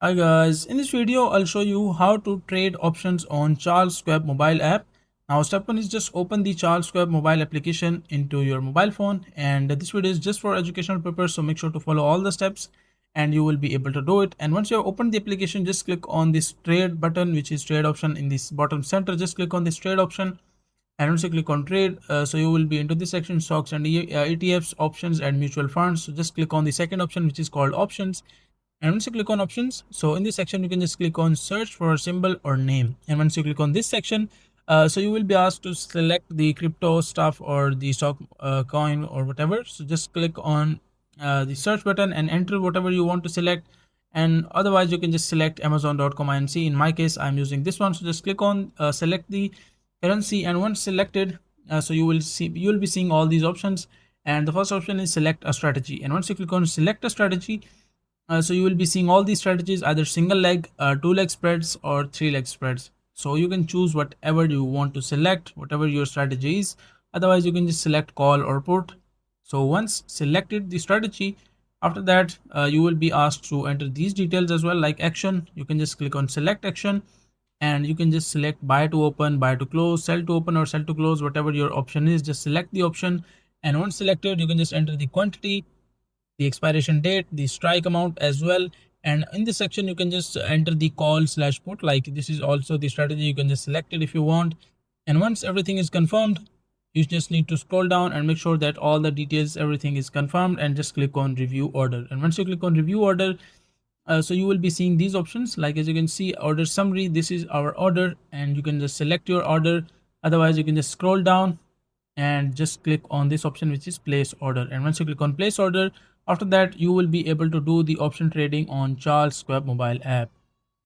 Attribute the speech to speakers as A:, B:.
A: Hi guys, in this video I'll show you how to trade options on Charles Schwab mobile app. Now step 1 is just open the Charles Schwab mobile application into your mobile phone, and this video is just for educational purpose, so make sure to follow all the steps and you will be able to do it. And once you have opened the application, just click on this trade button, which is trade option in this bottom center. Just click on this trade option, and once you click on trade, so you will be into this section, stocks and ETFs, options and mutual funds. So just click on the second option, which is called options, and once you click on options, so in this section you can just click on search for a symbol or name. And once you click on this section, so you will be asked to select the crypto stuff or the stock coin or whatever. So just click on the search button and enter whatever you want to select, and otherwise you can just select amazon.com inc. In my case I'm using this one, so just click on select the currency, and once selected, so you will be seeing all these options, and the first option is select a strategy. And once you click on select a strategy, so you will be seeing all these strategies, either single leg, two leg spreads or three leg spreads. So you can choose whatever you want to select, whatever your strategy is. Otherwise you can just select call or put. So once selected the strategy, after that you will be asked to enter these details as well, like action. You can just click on select action, and you can just select buy to open, buy to close, sell to open or sell to close, whatever your option is. Just select the option, and once selected you can just enter the quantity, the expiration date, the strike amount as well. And in this section you can just enter the call slash put, like this is also the strategy. You can just select it if you want. And once everything is confirmed, you just need to scroll down and make sure that all the details, everything is confirmed, and just click on review order. And once you click on review order, so you will be seeing these options, like as you can see, order summary. This is our order, and you can just select your order. Otherwise you can just scroll down and just click on this option, which is place order. And once you click on place order, after that you will be able to do the option trading on Charles Schwab mobile app.